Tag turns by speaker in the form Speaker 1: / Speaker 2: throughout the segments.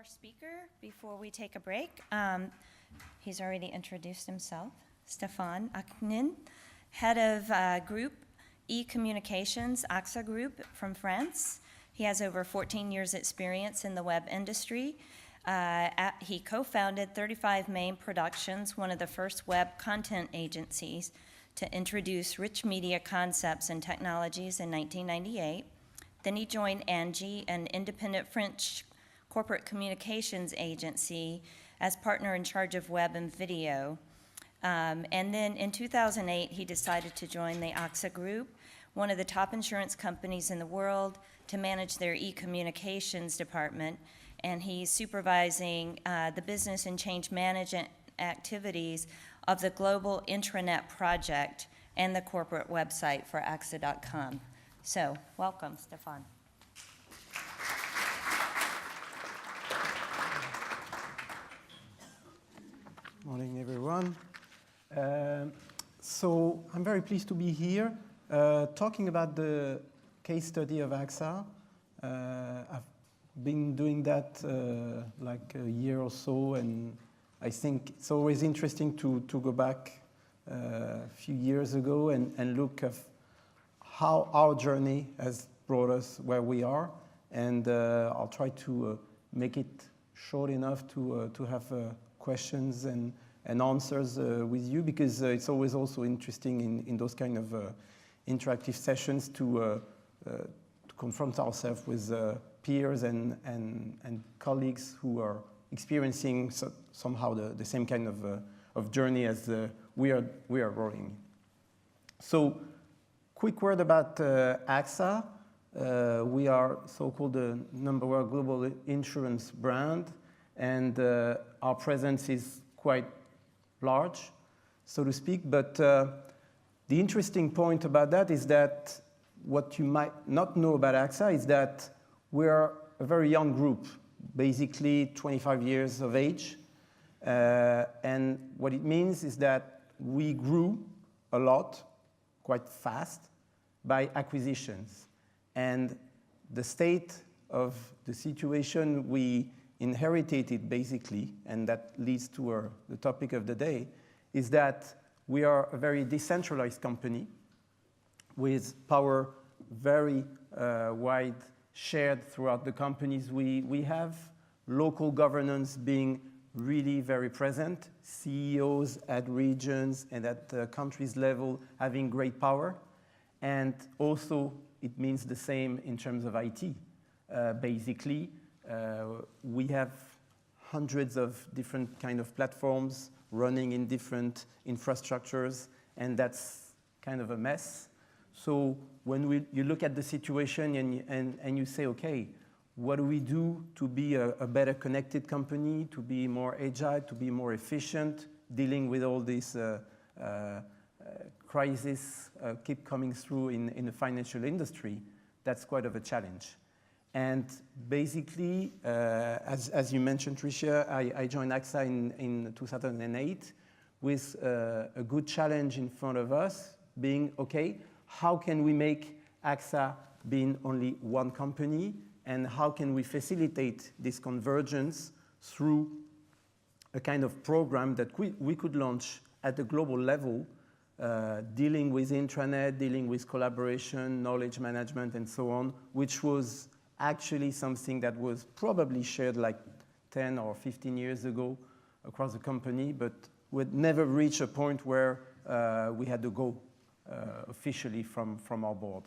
Speaker 1: more speaker before we take a break. He's already introduced himself. Stéphane Aknin, head of Group E-Communications, AXA Group from France. He has over 14 years experience in the web industry. He co-founded 35 Main Productions, one of the first web content agencies to introduce rich media concepts and technologies in 1998. Then he joined Angie, an independent French corporate communications agency, as partner in charge of web and video. And then in 2008, he decided to join the AXA Group, one of the top insurance companies in the world, to manage their e-communications department. And he's supervising the business and change management activities of the global Intranet project and the corporate website for AXA.com. So, welcome, Stephane.
Speaker 2: Morning, everyone. So I'm very pleased to be here talking about the case study of AXA. I've been doing that like a year or so, and I think it's always interesting to go back a few years ago and look at how our journey has brought us where we are, and I'll try to make it short enough to have questions and answers with you, because it's always also interesting in those kind of interactive sessions to confront ourselves with peers and colleagues who are experiencing somehow the same kind of journey as we are rolling. So, quick word about AXA. We are so-called the #1 global insurance brand, and our presence is quite large, so to speak. But the interesting point about that is that what you might not know about AXA is that we're a very young group, basically 25 years of age. And what it means is that we grew a lot, quite fast, by acquisitions. And the state of the situation we inherited it basically, and that leads to the topic of the day, is that we are a very decentralized company with power very wide shared throughout the companies we have, local governance being really very present, CEOs at regions and at the countries level having great power, and also it means the same in terms of IT. Basically, we have hundreds of different kind of platforms running in different infrastructures, and that's kind of a mess. So when you look at the situation and you say, okay, what do we do to be a better connected company, to be more agile, to be more efficient, dealing with all these crises keep coming through in the financial industry? That's quite of a challenge. And basically, as you mentioned, Tricia, I joined AXA in 2008 with a good challenge in front of us, being, okay, how can we make AXA being only one company, and how can we facilitate this convergence through a kind of program that we could launch at the global level, dealing with intranet, dealing with collaboration, knowledge management, and so on, which was actually something that was probably shared like 10 or 15 years ago across the company, but would never reach a point where we had to go officially from our board.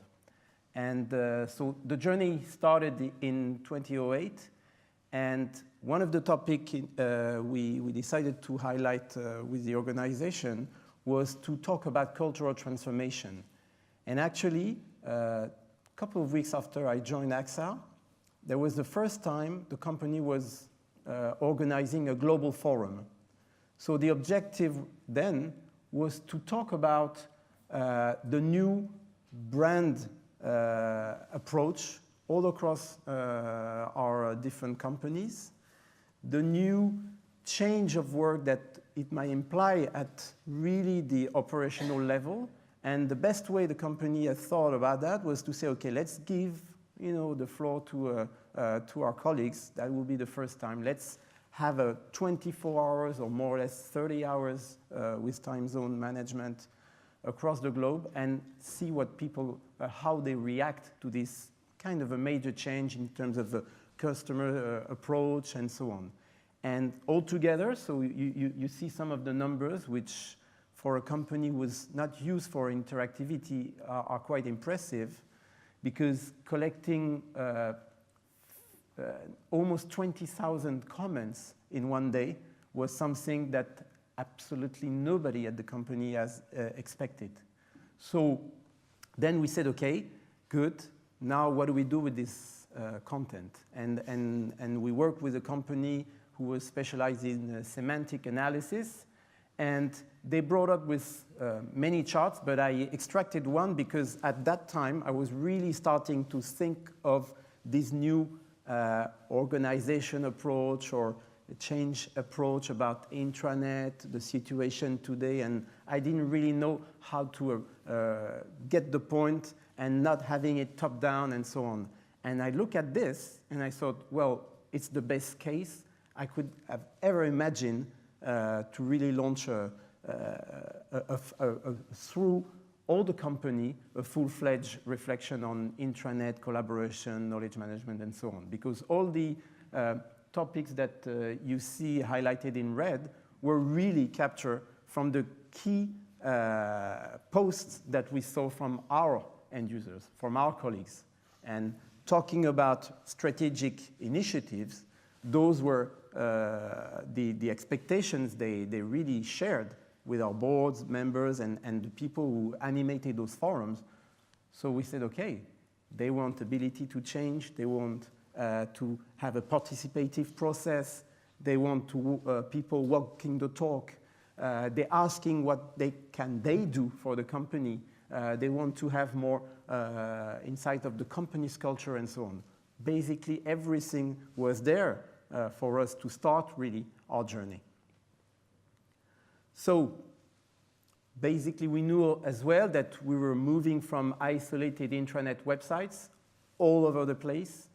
Speaker 2: And so the journey started in 2008, and one of the topics we decided to highlight with the organization was to talk about cultural transformation. And actually, a couple of weeks after I joined AXA, there was the first time the company was organizing a global forum. So the objective then was to talk about the new brand approach all across our different companies, the new change of work that it might imply at really the operational level. And the best way the company had thought about that was to say, okay, let's give the floor to to our colleagues, that will be the first time. Let's have a 24 hours or more or less 30 hours with time zone management across the globe and see what people, how they react to this kind of a major change in terms of the customer approach and so on. And altogether, so you see some of the numbers which for a company who was not used for interactivity are quite impressive, because collecting almost 20,000 comments in one day was something that absolutely nobody at the company has expected. So then we said, okay, good, now what do we do with this content? And we worked with a company who was specialized in semantic analysis, and they brought up with many charts, but I extracted one because at that time I was really starting to think of this new organization approach or change approach about intranet, the situation today, and I didn't really know how to get the point and not having it top down and so on. And I look at this and I thought, well, it's the best case I could have ever imagined to really launch through all the company a full-fledged reflection on intranet, collaboration, knowledge management, and so on. Because all the topics that you see highlighted in red were really captured from the key posts that we saw from our end users, from our colleagues. And talking about strategic initiatives, those were the expectations they really shared with our boards, members, and the people who animated those forums. So we said, okay, they want ability to change, they want to have a participative process, they want to people walking the talk, they're asking what they do for the company, they want to have more insight of the company's culture and so on. Basically, everything was there for us to start really our journey. So basically, we knew as well that we were moving from isolated intranet websites all over the place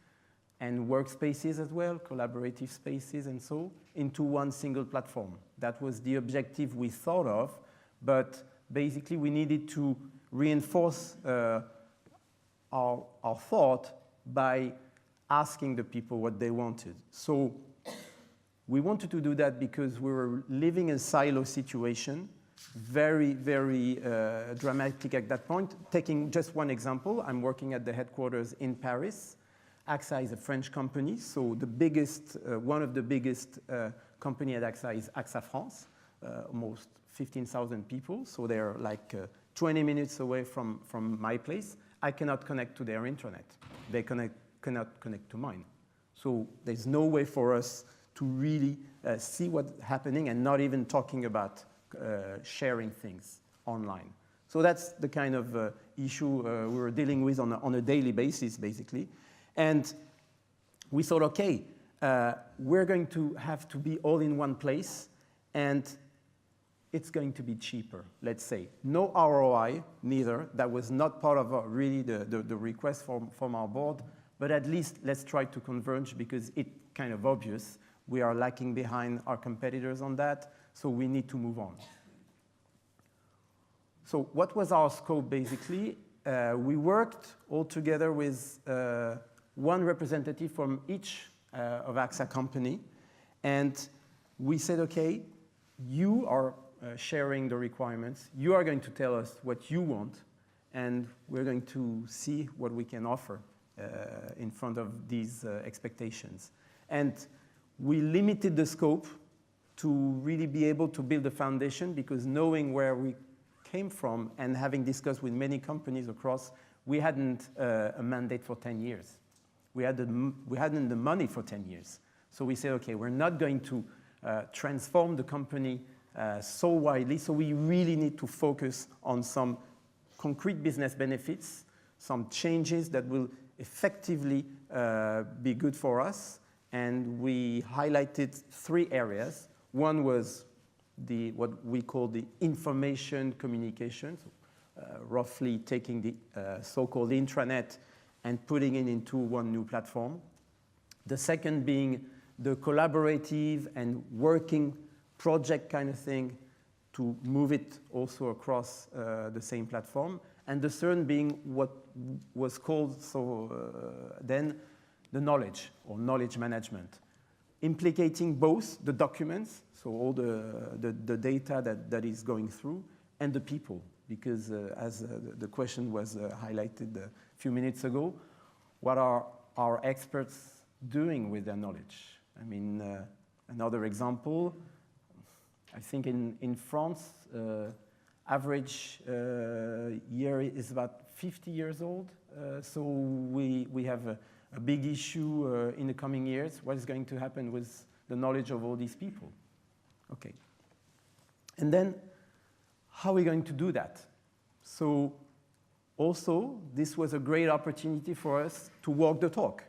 Speaker 2: and workspaces as well, collaborative spaces and so, into one single platform. That was the objective we thought of, but basically we needed to reinforce our thought by asking the people what they wanted. So we wanted to do that because we were living in a silo situation, very, very dramatic at that point. Taking just one example, I'm working at the headquarters in Paris. AXA is a French company, so the biggest, one of the biggest company at AXA is AXA France, almost 15,000 people, so they're like 20 minutes away from my place. I cannot connect to their intranet. They cannot connect to mine. So there's no way for us to really see what's happening and not even talking about sharing things online. So that's the kind of issue we were dealing with on a daily basis, basically. And we thought, okay, we're going to have to be all in one place, and it's going to be cheaper, let's say. No ROI, neither. That was not part of really the request from our board, but at least let's try to converge because it's kind of obvious. We are lacking behind our competitors on that, so we need to move on. So what was our scope, basically? We worked all together with one representative from each of AXA company, and we said, okay, you are sharing the requirements, you are going to tell us what you want, and we're going to see what we can offer in front of these expectations. And we limited the scope to really be able to build a foundation, because knowing where we came from and having discussed with many companies across, we hadn't a mandate for 10 years. We hadn't the money for 10 years. So we said, okay, we're not going to transform the company so widely, so we really need to focus on some concrete business benefits, some changes that will effectively be good for us. And we highlighted 3 areas. One was what we call the information communication, so, roughly taking the so-called intranet and putting it into one new platform. The second being the collaborative and working project kind of thing to move it also across the same platform. And the third being what was called then the knowledge or knowledge management, implicating both the documents, so all the data that is going through, and the people, because as the question was highlighted a few minutes ago, what are our experts doing with their knowledge? I mean, another example, I think in France, average year is about 50 years old. So we have a big issue in the coming years. What is going to happen with the knowledge of all these people? Okay. And then, how are we going to do that? So also, this was a great opportunity for us to walk the talk.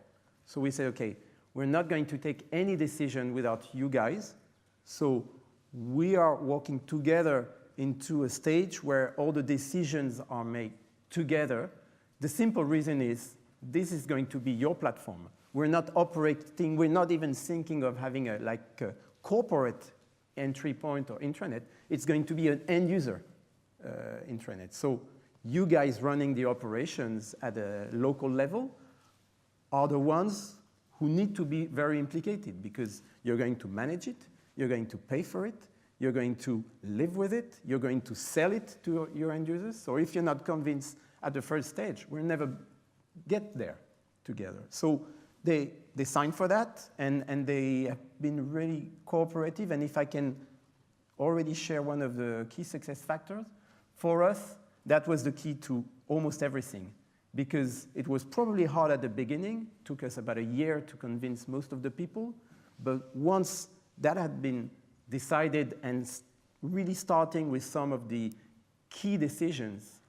Speaker 2: So we say, okay, we're not going to take any decision without you guys. So we are walking together into a stage where all the decisions are made together. The simple reason is this is going to be your platform. We're not operating, we're not even thinking of having a corporate entry point or intranet. It's going to be an end user intranet. So you guys running the operations at a local level are the ones who need to be very implicated, because you're going to manage it, you're going to pay for it, you're going to live with it, you're going to sell it to your end users. So if you're not convinced at the first stage, we'll never get there together. So they signed for that, and they have been really cooperative. And if I can already share one of the key success factors, for us, that was the key to almost everything, because it was probably hard at the beginning, took us about a year to convince most of the people, but once that had been decided and really starting with some of the key decisions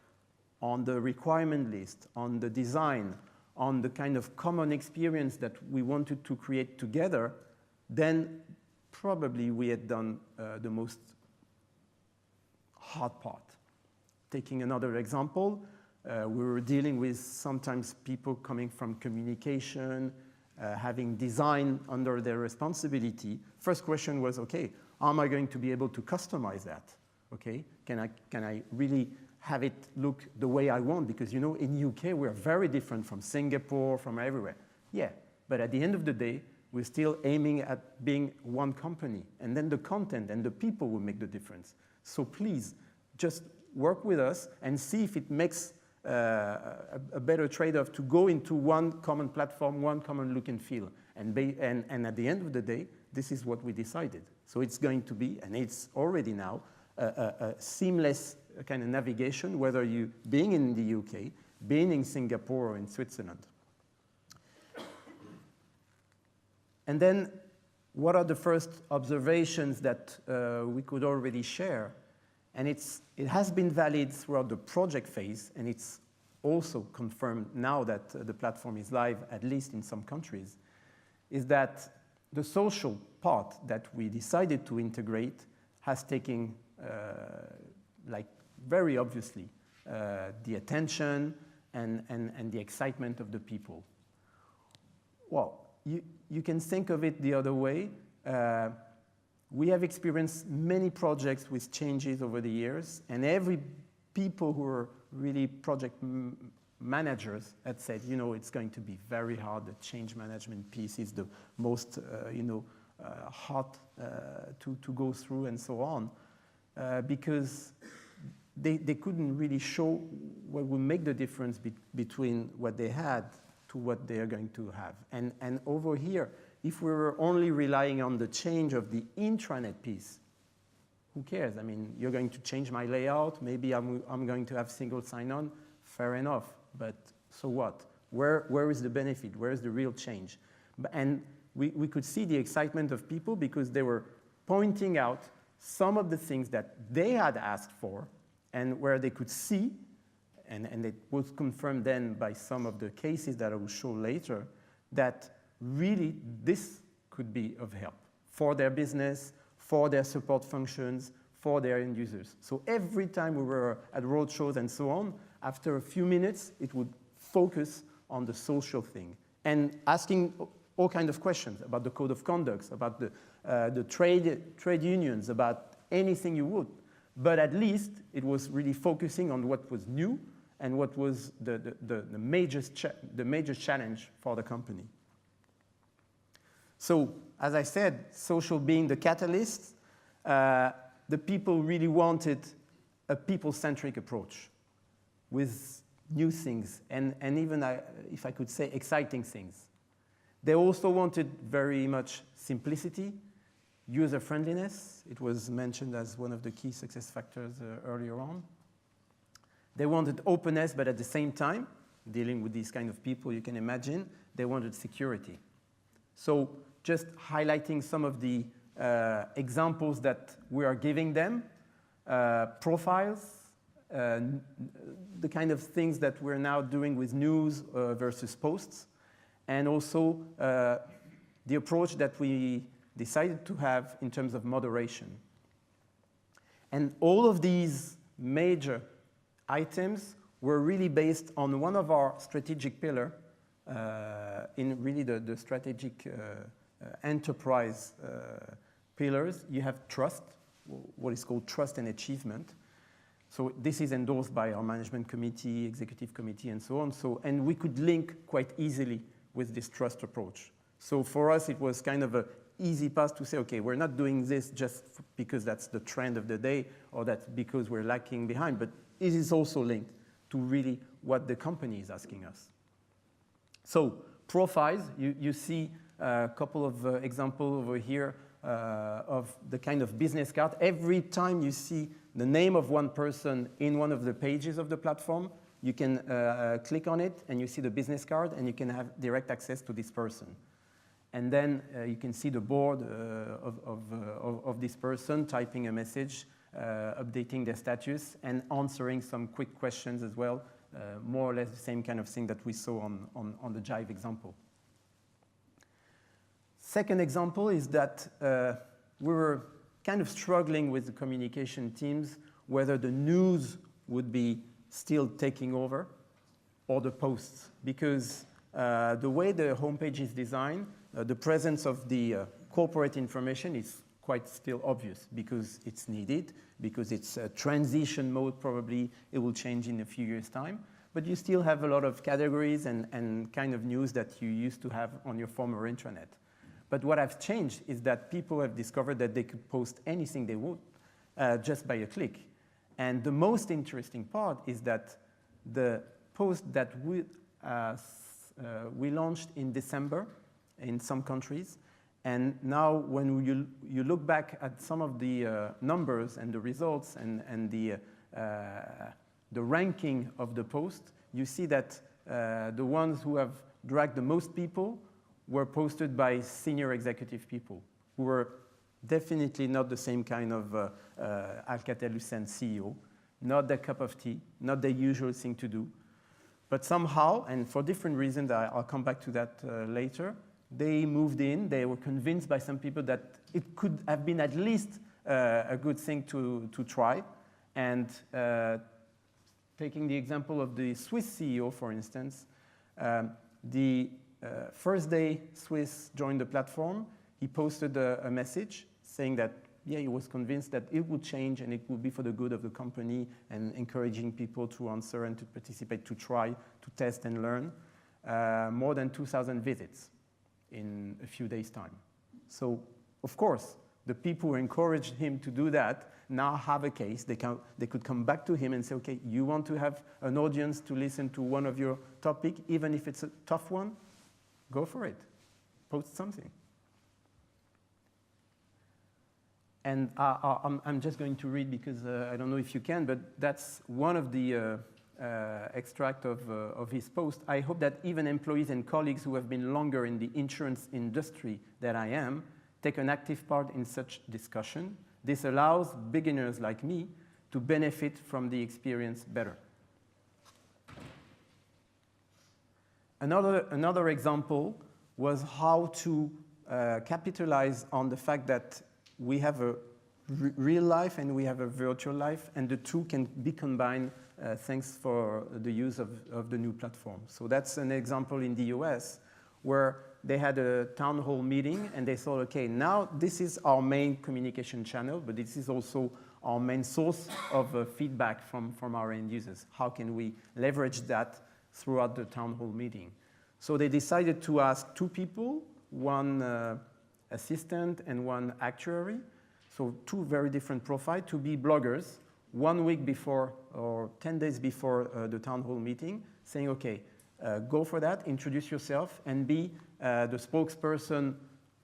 Speaker 2: on the requirement list, on the design, on the kind of common experience that we wanted to create together, then probably we had done the most hard part. Taking another example, we were dealing with sometimes people coming from communication, having design under their responsibility. First question was, okay, how am I going to be able to customize that? Okay, can I really have it look the way I want? Because, you know, in UK, we're very different from Singapore, from everywhere. Yeah, but at the end of the day, we're still aiming at being one company. And then the content and the people will make the difference. So please, just work with us and see if it makes a better trade-off to go into one common platform, one common look and feel. And at the end of the day, this is what we decided. So it's going to be, and it's already now, a seamless kind of navigation, whether you being in the UK, being in Singapore or in Switzerland. And then, what are the first observations that we could already share? And it has been valid throughout the project phase, and it's also confirmed now that the platform is live, at least in some countries, is that the social part that we decided to integrate has taken, very obviously, the attention and the excitement of the people. Well, you can think of it the other way. We have experienced many projects with changes over the years, and every people who are really project managers had said, you know, it's going to be very hard. The change management piece is the most, hard to go through and so on, because they couldn't really show what would make the difference between what they had to what they are going to have. And over here, if we were only relying on the change of the intranet piece, who cares? I mean, you're going to change my layout. Maybe I'm going to have single sign-on. Fair enough. But so what? Where is the benefit? Where is the real change? And we could see the excitement of people because they were pointing out some of the things that they had asked for and where they could see, and it was confirmed then by some of the cases that I will show later, that really this could be of help for their business, for their support functions, for their end users. So every time we were at roadshows and so on, after a few minutes, it would focus on the social thing and asking all kinds of questions about the code of conduct, about the trade unions, about anything you would. But at least it was really focusing on what was new and what was the major challenge for the company. So, as I said, social being the catalyst, the people really wanted a people-centric approach with new things and even, if I could say, exciting things. They also wanted very much simplicity, user-friendliness. It was mentioned as one of the key success factors earlier on. They wanted openness, but at the same time, dealing with these kind of people, you can imagine, they wanted security. So just highlighting some of the examples that we are giving them, profiles, the kind of things that we're now doing with news versus posts, and also the approach that we decided to have in terms of moderation. And all of these major items were really based on one of our strategic pillars in really the strategic enterprise pillars. You have trust, what is called trust and achievement. So this is endorsed by our management committee, executive committee, and so on. And we could link quite easily with this trust approach. So for us, it was kind of an easy path to say, okay, we're not doing this just because that's the trend of the day or that's because we're lacking behind, but it is also linked to really what the company is asking us. So profiles, you see a couple of examples over here of the kind of business card. Every time you see the name of one person in one of the pages of the platform, you can click on it and you see the business card and you can have direct access to this person. And then you can see the board of this person typing a message, updating their status, and answering some quick questions as well, more or less the same kind of thing that we saw on the Jive example. Second example is that we were kind of struggling with the communication teams whether the news would be still taking over or the posts, because the way the homepage is designed, the presence of the corporate information is quite still obvious because it's needed, because it's a transition mode, probably it will change in a few years' time. But you still have a lot of categories and kind of news that you used to have on your former intranet. But what I've changed is that people have discovered that they could post anything they would just by a click. And the most interesting part is that the post that we launched in December in some countries, and now when you look back at some of the numbers and the results and the ranking of the post, you see that the ones who have dragged the most people were posted by senior executive people who were definitely not the same kind of Alcatel-Lucent CEO, not their cup of tea, not their usual thing to do. But somehow, and for different reasons, I'll come back to that later, they moved in. They were convinced by some people that it could have been at least a good thing to try. And taking the example of the Swiss CEO, for instance, the first day Swiss joined the platform, he posted a message saying that, yeah, he was convinced that it would change and it would be for the good of the company, and encouraging people to answer and to participate, to try, to test and learn. More than 2,000 visits in a few days' time. So, of course, the people who encouraged him to do that now have a case. They could come back to him and say, okay, you want to have an audience to listen to one of your topic, even if it's a tough one? Go for it. Post something. And I'm just going to read because I don't know if you can, but that's one of the extract of his post. I hope that even employees and colleagues who have been longer in the insurance industry than I am take an active part in such discussion. This allows beginners like me to benefit from the experience better. Another example was how to capitalize on the fact that we have a real life and we have a virtual life, and the two can be combined thanks for the use of the new platform. So that's an example in the US where they had a town hall meeting and they thought, okay, now this is our main communication channel, but this is also our main source of feedback from our end users. How can we leverage that throughout the town hall meeting? So they decided to ask 2 people, one assistant and one actuary, so 2 very different profiles, to be bloggers 1 week before or 10 days before the town hall meeting, saying, okay, go for that, introduce yourself, and be the spokesperson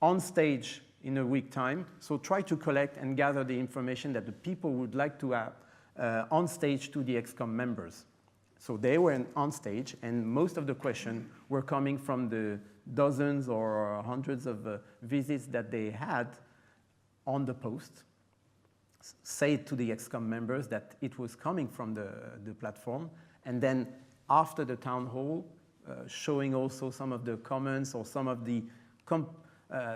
Speaker 2: on stage in a week time. So try to collect and gather the information that the people would like to have on stage to the EXCOM members. So they were on stage, and most of the questions were coming from the dozens or hundreds of visits that they had on the post. Say to the EXCOM members that it was coming from the platform, and then after the town hall, showing also some of the comments or some of the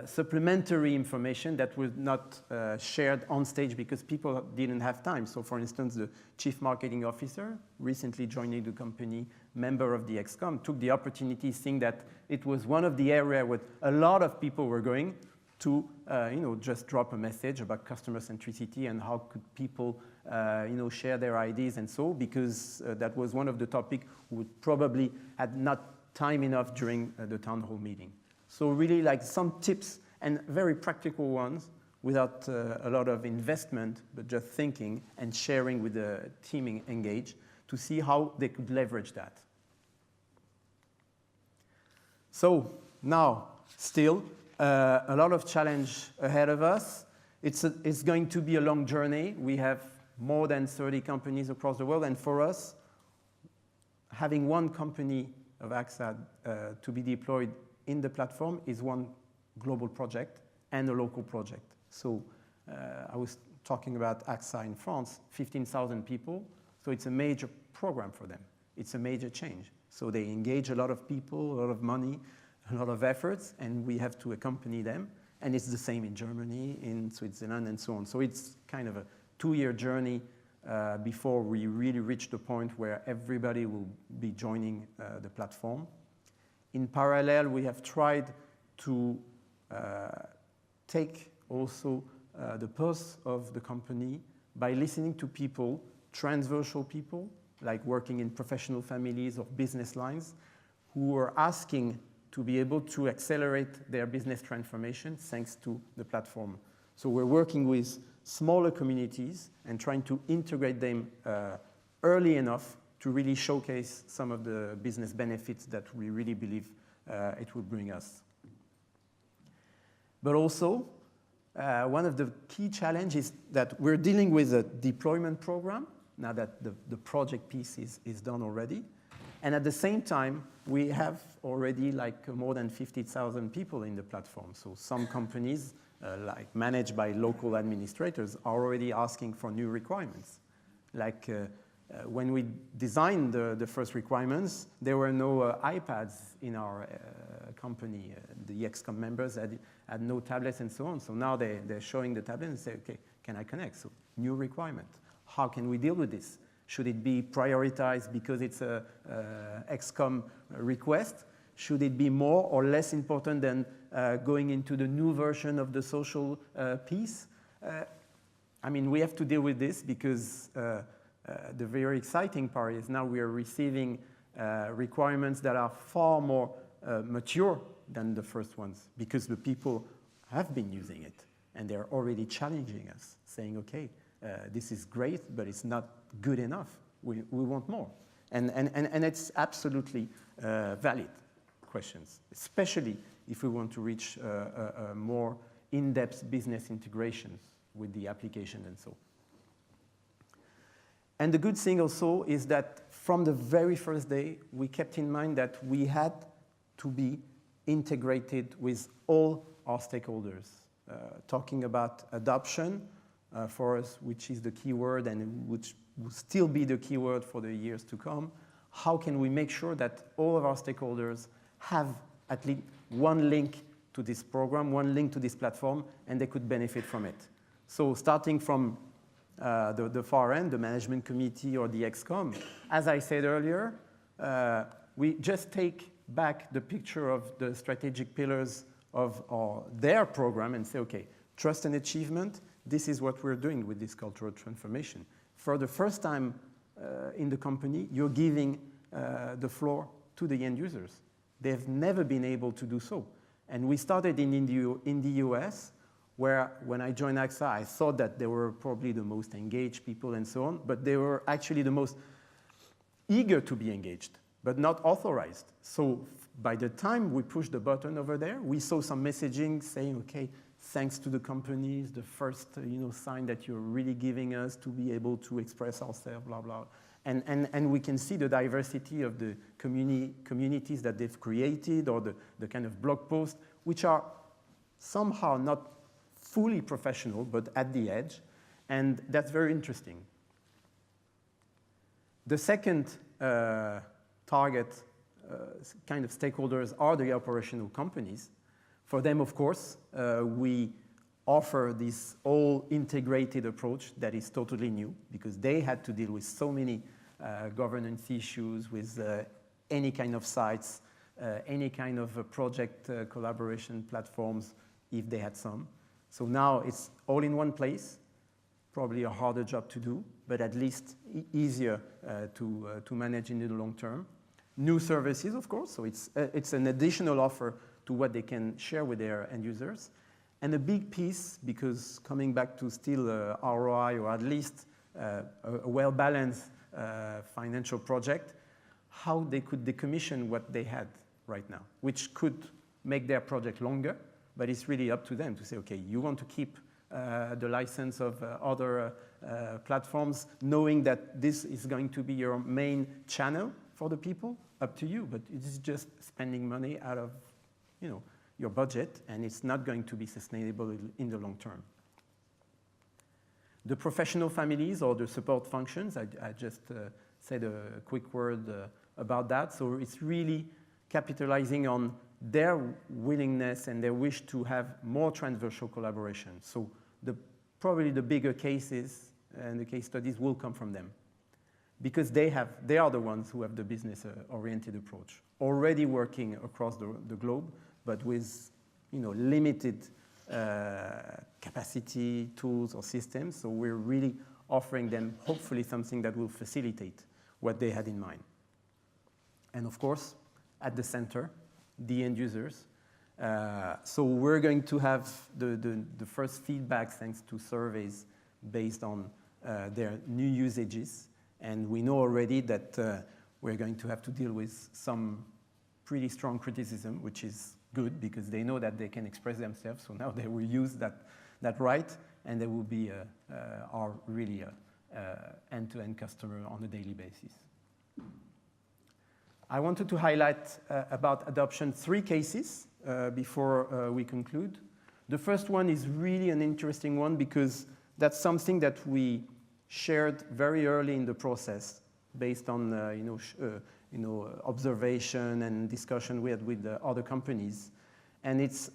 Speaker 2: supplementary information that was not shared on stage because people didn't have time. So for instance, the chief marketing officer, recently joining the company, member of the EXCOM, took the opportunity, seeing that it was one of the areas where a lot of people were going, to just drop a message about customer centricity and how could people share their ideas and so, because that was one of the topics who probably had not time enough during the town hall meeting. So really like some tips, and very practical ones, without a lot of investment, but just thinking and sharing with the team engaged to see how they could leverage that. So now, still, a lot of challenge ahead of us. It's going to be a long journey. We have more than 30 companies across the world, and for us, having one company of AXA to be deployed in the platform is one global project and a local project. So I was talking about AXA in France, 15,000 people, so it's a major program for them. It's a major change. So they engage a lot of people, a lot of money, a lot of efforts, and we have to accompany them. And it's the same in Germany, in Switzerland, and so on. So it's kind of a 2-year journey before we really reach the point where everybody will be joining the platform. In parallel, we have tried to take also the pulse of the company by listening to people, transversal people, like working in professional families or business lines, who are asking to be able to accelerate their business transformation thanks to the platform. So we're working with smaller communities and trying to integrate them early enough to really showcase some of the business benefits that we really believe it will bring us. But also, one of the key challenges is that we're dealing with a deployment program, now that the project piece is done already. And at the same time, we have already like more than 50,000 people in the platform. So some companies, like managed by local administrators, are already asking for new requirements. Like when we designed the first requirements, there were no iPads in our company. The EXCOM members had no tablets and so on. So now they're showing the tablet and say, okay, can I connect? So new requirement. How can we deal with this? Should it be prioritized because it's a EXCOM request? Should it be more or less important than going into the new version of the social piece? I mean, we have to deal with this because the very exciting part is now we are receiving requirements that are far more mature than the first ones, because the people have been using it and they're already challenging us, saying, okay, this is great, but it's not good enough. We want more. And it's absolutely valid questions, especially if we want to reach a more in-depth business integrations with the application and so. And the good thing also is that from the very first day, we kept in mind that we had to be integrated with all our stakeholders. Talking about adoption for us, which is the key word and which will still be the key word for the years to come. How can we make sure that all of our stakeholders have at least one link to this program, one link to this platform, and they could benefit from it? So starting from the far end, the management committee or the EXCOM, as I said earlier, we just take back the picture of the strategic pillars of their program and say, okay, trust and achievement, this is what we're doing with this cultural transformation. For the first time in the company, you're giving the floor to the end users. They've never been able to do so. And we started in the US, where when I joined AXA, I thought that they were probably the most engaged people and so on, but they were actually the most eager to be engaged, but not authorized. So by the time we pushed the button over there, we saw some messaging saying, okay, thanks to the companies, the first sign that you're really giving us to be able to express ourselves, blah, blah. And we can see the diversity of the communities that they've created, or the kind of blog posts, which are somehow not fully professional, but at the edge. And that's very interesting. The second target kind of stakeholders are the operational companies. For them, of course, we offer this all integrated approach that is totally new, because they had to deal with so many governance issues with any kind of sites, any kind of project collaboration platforms, if they had some. So now it's all in one place, probably a harder job to do, but at least easier to manage in the long term. New services, of course, so it's an additional offer to what they can share with their end users. And a big piece, because coming back to still ROI, or at least a well-balanced financial project, how they could decommission what they had right now, which could make their project longer, but it's really up to them to say, okay, you want to keep the license of other platforms, knowing that this is going to be your main channel for the people, up to you, but it's just spending money out of your budget, and it's not going to be sustainable in the long term. The professional families or the support functions, I just said a quick word about that. So it's really capitalizing on their willingness and their wish to have more transversal collaboration. So probably the bigger cases and the case studies will come from them, because they are the ones who have the business-oriented approach, already working across the globe, but with limited capacity, tools, or systems. So we're really offering them, hopefully, something that will facilitate what they had in mind. And of course, at the center, the end users. So we're going to have the first feedback thanks to surveys based on their new usages. And we know already that we're going to have to deal with some pretty strong criticism, which is good, because they know that they can express themselves. So now they will use that right, and they will be our really end-to-end customer on a daily basis. I wanted to highlight about adoption 3 cases before we conclude. The first one is really an interesting one, because that's something that we shared very early in the process, based on observation and discussion we had with the other companies. And it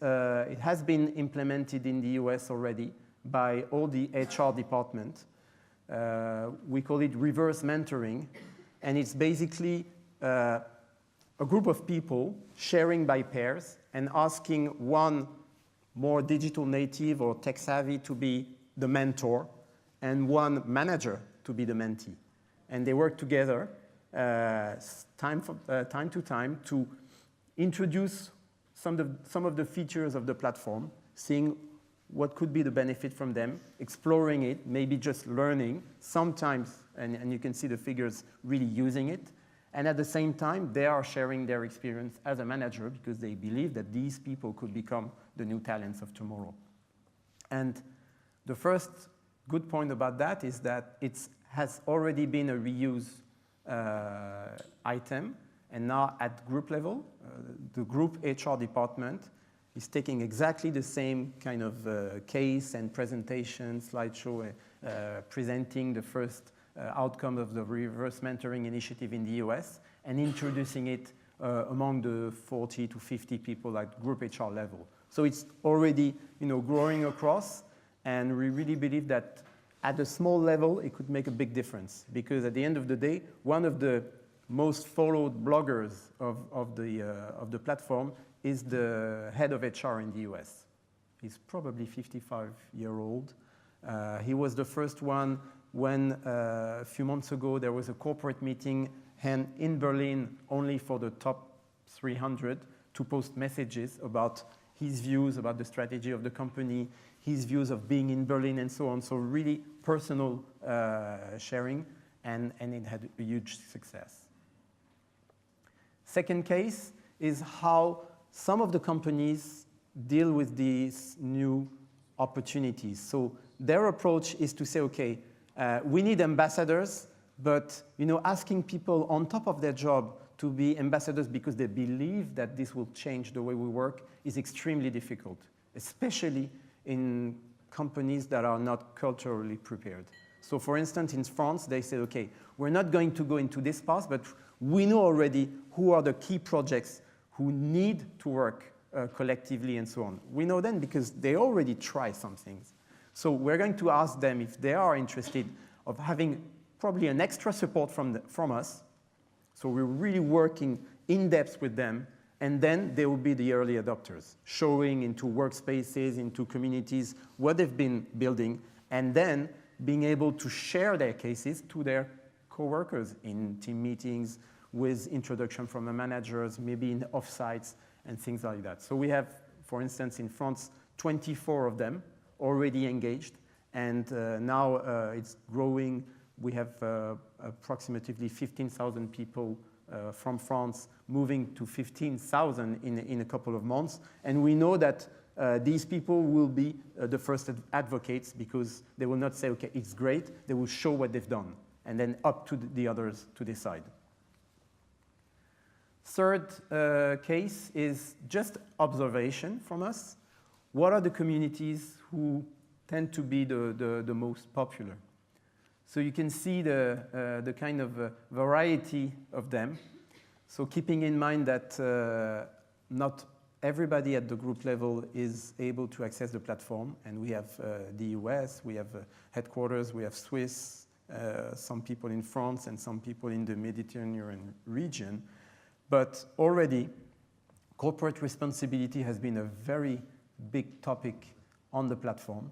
Speaker 2: has been implemented in the US already by all the HR department. We call it reverse mentoring. And it's basically a group of people sharing by pairs and asking one more digital native or tech savvy to be the mentor, and one manager to be the mentee. And they work together time to time to introduce some of the features of the platform, seeing what could be the benefit from them, exploring it, maybe just learning, sometimes, and you can see the figures, really using it. And at the same time, they are sharing their experience as a manager, because they believe that these people could become the new talents of tomorrow. And the first good point about that is that it has already been a reuse item, and now at group level, the group HR department is taking exactly the same kind of case and presentation, slideshow, presenting the first outcome of the reverse mentoring initiative in the US, and introducing it among the 40 to 50 people at group HR level. So it's already growing across. And we really believe that at a small level, it could make a big difference, because at the end of the day, one of the most followed bloggers of the platform is the head of HR in the US. He's probably 55-year-old. He was the first one when a few months ago there was a corporate meeting in Berlin only for the top 300 to post messages about his views about the strategy of the company, his views of being in Berlin and so on. So really personal sharing, and it had a huge success. Second case is how some of the companies deal with these new opportunities. So their approach is to say, okay, we need ambassadors, but asking people on top of their job to be ambassadors because they believe that this will change the way we work is extremely difficult, especially in companies that are not culturally prepared. So for instance, in France, they said, okay, we're not going to go into this path, but we know already who are the key projects who need to work collectively and so on. We know them because they already try some things. So we're going to ask them if they are interested of having probably an extra support from us. So we're really working in depth with them, and then they will be the early adopters, showing into workspaces, into communities, what they've been building, and then being able to share their cases to their coworkers in team meetings, with introduction from the managers, maybe in offsites, and things like that. So we have, for instance, in France, 24 of them already engaged, and now it's growing. We have approximately 15,000 people from France moving to 15,000 in a couple of months. And we know that these people will be the first advocates because they will not say, okay, it's great. They will show what they've done, and then up to the others to decide. Third case is just observation from us. What are the communities who tend to be the most popular? So you can see the kind of variety of them. So keeping in mind that not everybody at the group level is able to access the platform, and we have the US, we have headquarters, we have Swiss, some people in France, and some people in the Mediterranean region. But already, corporate responsibility has been a very big topic on the platform,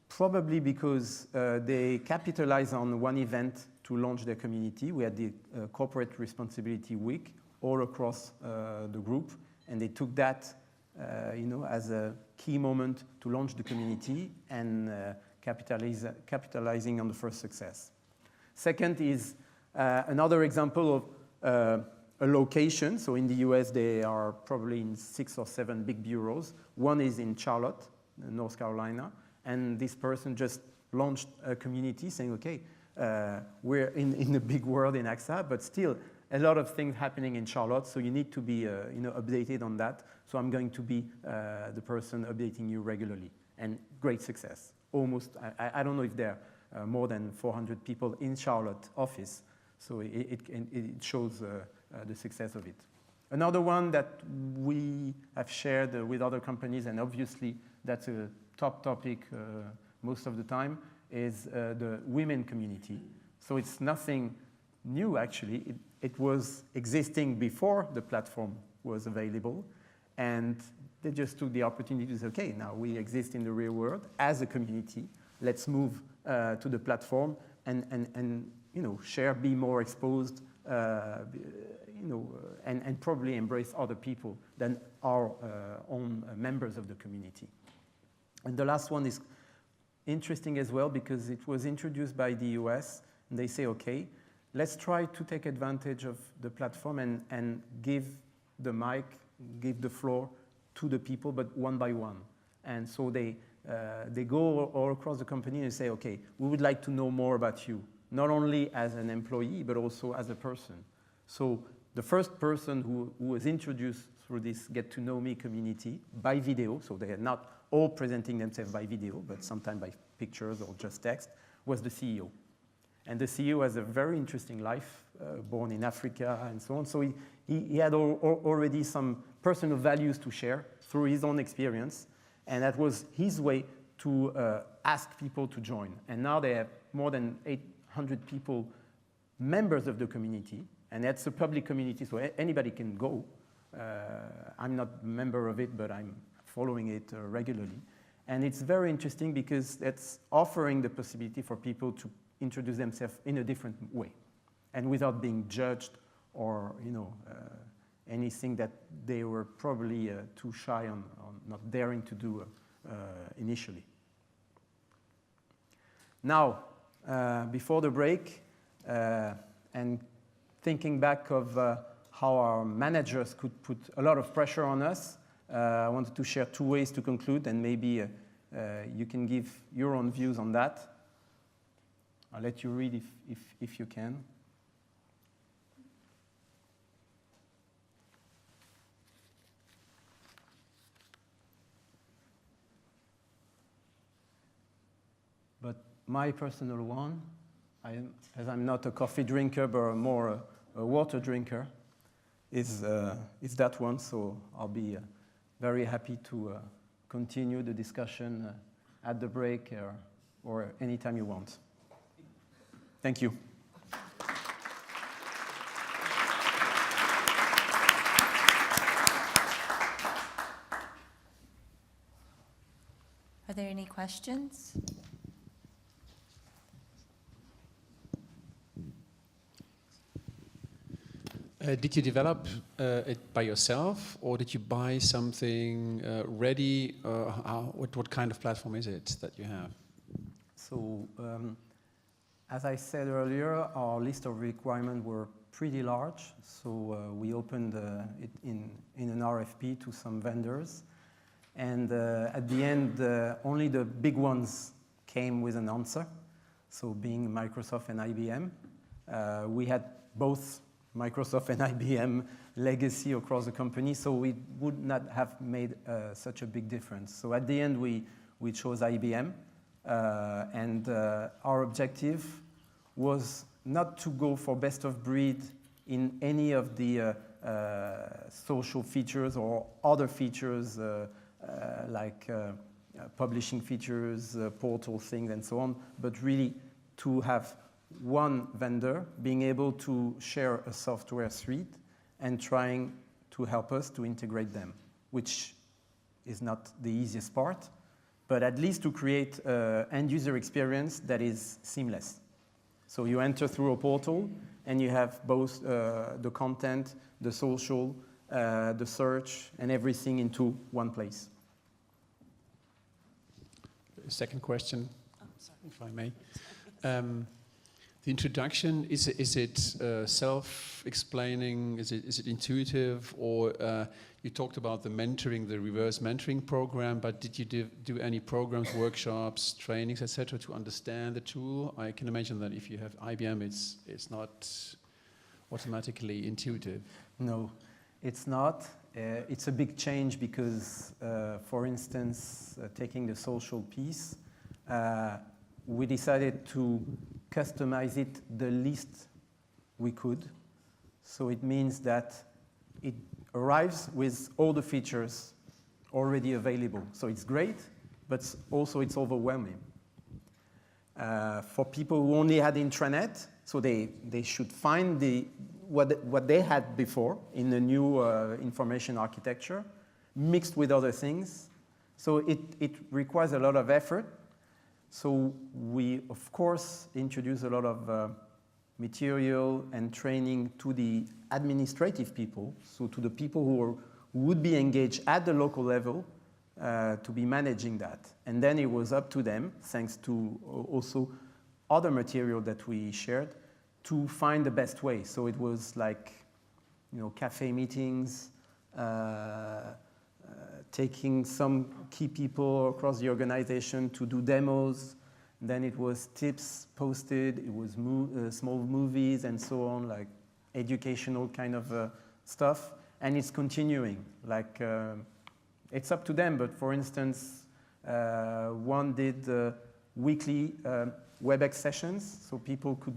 Speaker 2: probably because they capitalize on one event to launch their community. We had the Corporate Responsibility Week all across the group, and they took that as a key moment to launch the community and capitalizing on the first success. Second is another example of a location. So in the US, they are probably in 6 or 7 big bureaus. One is in Charlotte, North Carolina, and this person just launched a community saying, okay, we're in a big world in AXA, but still a lot of things happening in Charlotte, so you need to be updated on that. So I'm going to be the person updating you regularly. And great success. Almost, I don't know if there are more than 400 people in Charlotte office, so it shows the success of it. Another one that we have shared with other companies, and obviously that's a top topic most of the time, is the women community. So it's nothing new, actually. It was existing before the platform was available, and they just took the opportunity to say, okay, now we exist in the real world as a community. Let's move to the platform and share, be more exposed, and probably embrace other people than our own members of the community. And the last one is interesting as well because it was introduced by the US, and they say, okay, let's try to take advantage of the platform and give the mic, give the floor to the people, but one by one. And so they go all across the company and say, okay, we would like to know more about you, not only as an employee, but also as a person. So the first person who was introduced through this Get to Know Me community by video, so they are not all presenting themselves by video, but sometimes by pictures or just text, was the CEO. And the CEO has a very interesting life, born in Africa and so on. So he had already some personal values to share through his own experience, and that was his way to ask people to join. And now they have more than 800 people, members of the community, And it's a public community, so anybody can go. I'm not a member of it, but I'm following it regularly. And it's very interesting because it's offering the possibility for people to introduce themselves in a different way and without being judged or, anything that they were probably too shy on not daring to do initially. Now, before the break, and thinking back of how our managers could put a lot of pressure on us, I wanted to share 2 ways to conclude, and maybe you can give your own views on that. I'll let you read if you can. But my personal one, as I'm not a coffee drinker, but more a water drinker, is that one. So I'll be very happy to continue the discussion at the break or anytime you want. Thank you.
Speaker 1: Are there any questions?
Speaker 3: Did you develop it by yourself, or did you buy something ready? What kind of platform is it that you have?
Speaker 2: So, as I said earlier, our list of requirements were pretty large. So we opened it in an RFP to some vendors. And at the end, only the big ones came with an answer. So being Microsoft and IBM, we had both Microsoft and IBM legacy across the company, so we would not have made such a big difference. So at the end, we chose IBM, and our objective was not to go for best of breed in any of the social features or other features like publishing features, portal things, and so on, but really to have one vendor being able to share a software suite and trying to help us to integrate them, which is not the easiest part, but at least to create an end-user experience that is seamless. So you enter through a portal and you have both the content, the social, the search, and everything into one place.
Speaker 3: Second question, if I may. The introduction, is it self-explaining? Is it intuitive? Or you talked about the mentoring, the reverse mentoring program, but did you do any programs, workshops, trainings, etc., to understand the tool? I can imagine that if you have IBM, it's not automatically intuitive.
Speaker 2: No, it's not. It's a big change because, for instance, taking the social piece, we decided to customize it the least we could. So it means that it arrives with all the features already available. So it's great, but also it's overwhelming. For people who only had intranet, so they should find what they had before in the new information architecture, mixed with other things. So it requires a lot of effort. So we, of course, introduce a lot of material and training to the administrative people, so to the people who would be engaged at the local level to be managing that. And then it was up to them, thanks to also other material that we shared, to find the best way. So it was like, cafe meetings, taking some key people across the organization to do demos. Then it was tips posted, it was small movies and so on, like educational kind of stuff. And it's continuing. Like, it's up to them, but for instance, one did weekly WebEx sessions, so people could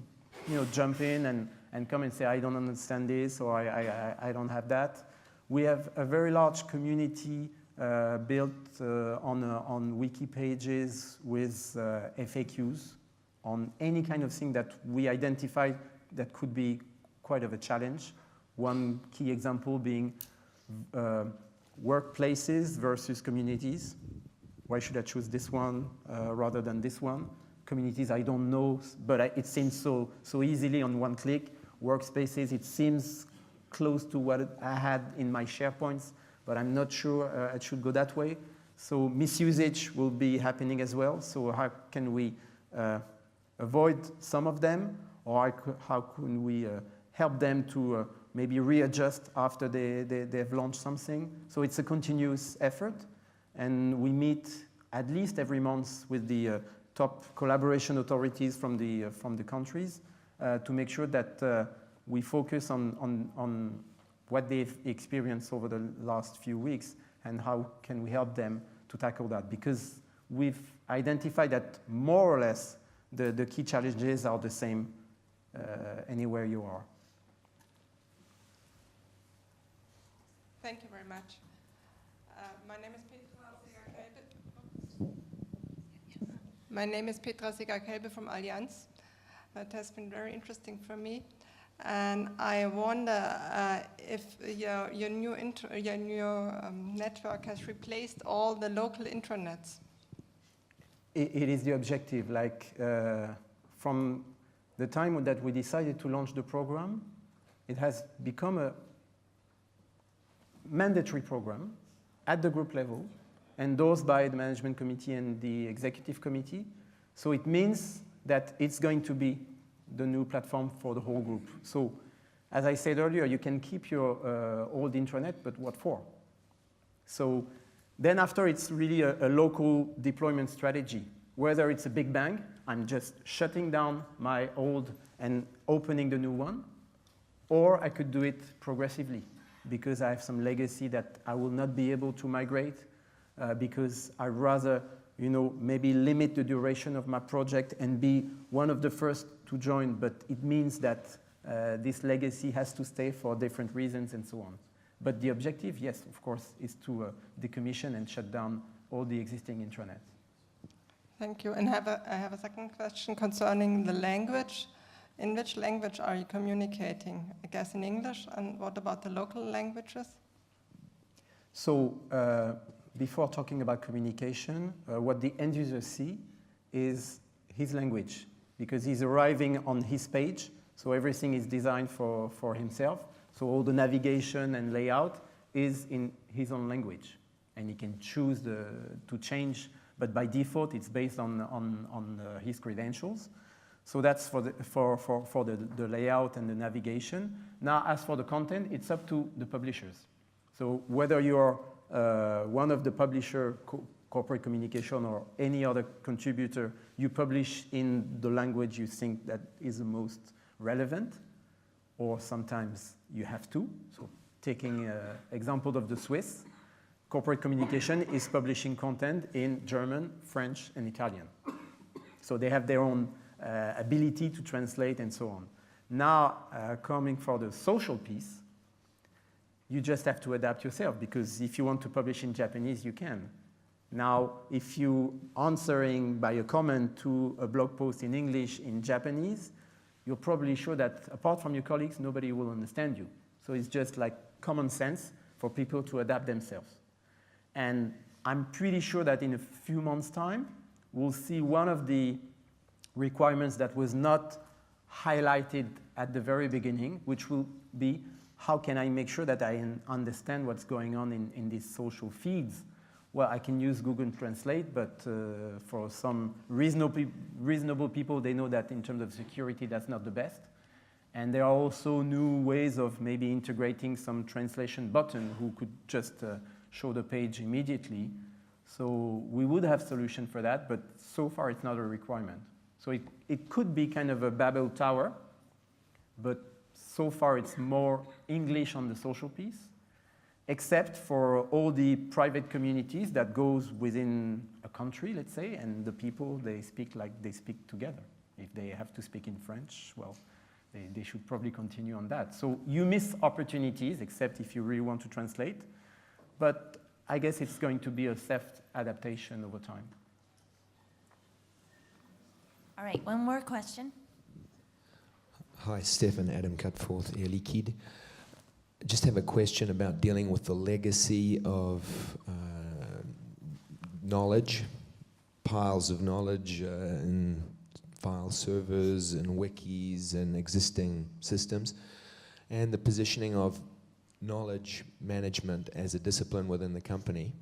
Speaker 2: jump in and come and say, I don't understand this, or I don't have that. We have a very large community built on wiki pages with FAQs on any kind of thing that we identified that could be quite of a challenge. One key example being workplaces versus communities. Why should I choose this one rather than this one? Communities I don't know, but it seems so easily on one click. Workspaces, it seems close to what I had in my SharePoints, but I'm not sure it should go that way. So misusage will be happening as well. So how can we avoid some of them, or how can we help them to maybe readjust after they've launched something? So it's a continuous effort, and we meet at least every month with the top collaboration authorities from the countries to make sure that we focus on what they've experienced over the last few weeks and how can we help them to tackle that. Because we've identified that more or less the key challenges are the same anywhere you are.
Speaker 4: Thank you very much. My name is Petra Seeger-Kelbe from Allianz. It has been very interesting for me. And I wonder if your new network has replaced all the local intranets.
Speaker 2: It is the objective. Like from the time that we decided to launch the program, it has become a mandatory program at the group level, endorsed by the management committee and the executive committee. So it means that it's going to be the new platform for the whole group. So as I said earlier, you can keep your old intranet, but what for? So then after, it's really a local deployment strategy. Whether it's a big bang, I'm just shutting down my old and opening the new one, or I could do it progressively because I have some legacy that I will not be able to migrate because I'd rather maybe limit the duration of my project and be one of the first to join, but it means that this legacy has to stay for different reasons and so on. But the objective, yes, of course, is to decommission and shut down all the existing intranets.
Speaker 4: Thank you. And I have a second question concerning the language. In which language are you communicating? I guess in English. And what about the local languages?
Speaker 2: So before talking about communication, what the end user see is his language, because he's arriving on his page, so everything is designed for himself. So all the navigation and layout is in his own language, and he can choose to change, but by default it's based on his credentials. So that's for the layout and the navigation. Now, as for the content, it's up to the publishers. So whether you're one of the publisher, corporate communication, or any other contributor, you publish in the language you think that is the most relevant, or sometimes you have to. So taking example of the Swiss, corporate communication is publishing content in German, French, and Italian. So they have their own ability to translate and so on. Now, coming for the social piece, you just have to adapt yourself, because if you want to publish in Japanese, you can. Now, if you answering by a comment to a blog post in English in Japanese, you're probably sure that apart from your colleagues, nobody will understand you. So it's just like common sense for people to adapt themselves. And I'm pretty sure that in a few months' time, we'll see one of the requirements that was not highlighted at the very beginning, which will be, how can I make sure that I understand what's going on in these social feeds? Well, I can use Google Translate, but for some reasonable people, they know that in terms of security, that's not the best. And there are also new ways of maybe integrating some translation button who could just show the page immediately. So we would have solution for that, but so far it's not a requirement. So it could be kind of a Babel tower, but so far it's more English on the social piece, except for all the private communities that goes within a country, let's say, and the people, they speak like they speak together. If they have to speak in French, well, they should probably continue on that. So you miss opportunities, except if you really want to translate, but I guess it's going to be a self-adaptation over time.
Speaker 1: All right, one more question.
Speaker 5: Hi, Stefan, Adam Cutforth, Air Liquide. Just have a question about dealing with the legacy of knowledge, piles of knowledge in file servers and wikis and existing systems, and the positioning of knowledge management as a discipline within the company.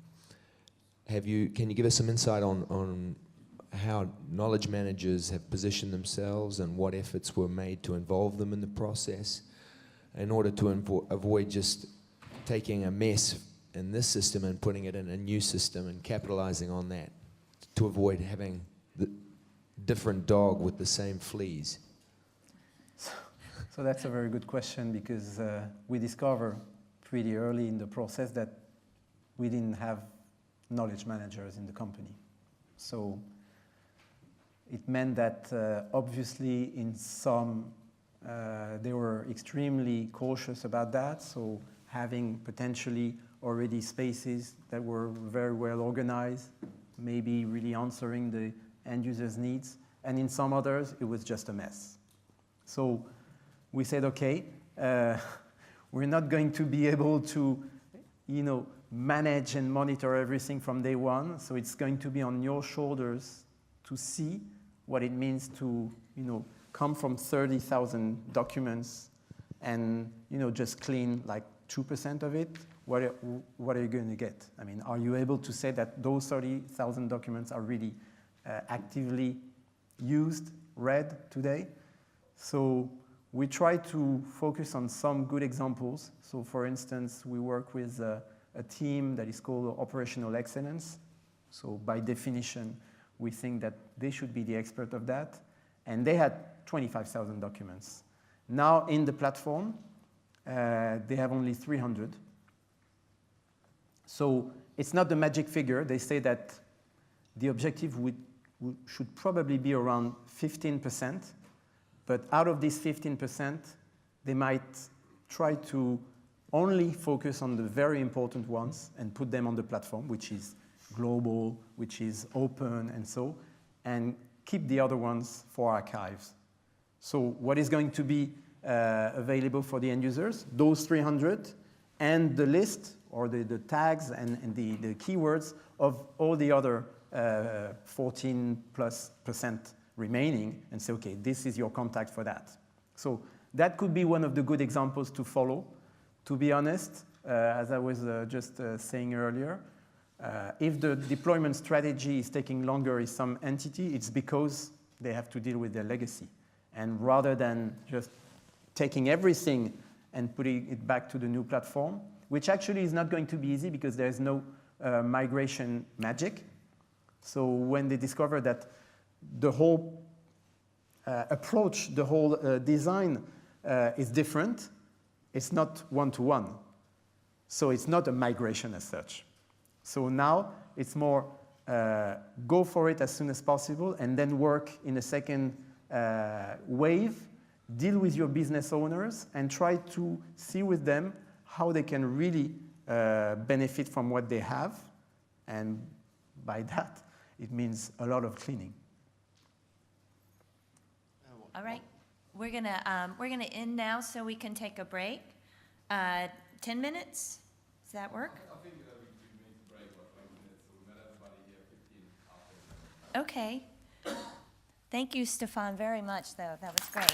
Speaker 5: Can you give us some insight on how knowledge managers have positioned themselves and what efforts were made to involve them in the process in order to avoid just taking a mess in this system and putting it in a new system and capitalizing on that, to avoid having the different dog with the same fleas?
Speaker 2: So that's a very good question, because we discovered pretty early in the process that we didn't have knowledge managers in the company. So it meant that obviously in some, they were extremely cautious about that. So having potentially already spaces that were very well organized, maybe really answering the end user's needs. And in some others, it was just a mess. So we said, okay, we're not going to be able to, manage and monitor everything from day one. So it's going to be on your shoulders to see what it means to, come from 30,000 documents and, just clean like 2% of it. What are you going to get? I mean, are you able to say that those 30,000 documents are really actively used, read today? So we try to focus on some good examples. So for instance, we work with a team that is called Operational Excellence. So by definition, we think that they should be the expert of that. And they had 25,000 documents. Now in the platform, they have only 300. So it's not the magic figure. They say that the objective should probably be around 15%. But out of this 15%, they might try to only focus on the very important ones and put them on the platform, which is global, which is open, and keep the other ones for archives. So what is going to be available for the end users? Those 300 and the list or the tags and the keywords of all the other 14+% remaining, and say, okay, this is your contact for that. So that could be one of the good examples to follow. To be honest, as I was just saying earlier, if the deployment strategy is taking longer in some entity, it's because they have to deal with their legacy. And rather than just taking everything and putting it back to the new platform, which actually is not going to be easy because there's no migration magic. So when they discover that the whole approach, the whole design is different, it's not one-to-one. So it's not a migration as such. So now it's more go for it as soon as possible and then work in a second wave, deal with your business owners and try to see with them how they can really benefit from what they have. And by that, it means a lot of cleaning.
Speaker 1: All right, we're gonna end now so we can take a break. 10 minutes, does that work?
Speaker 3: I think we need to break for 20 minutes, so we met everybody here 15 after.
Speaker 1: Okay. Thank you, Stephane, very much, though. That was great.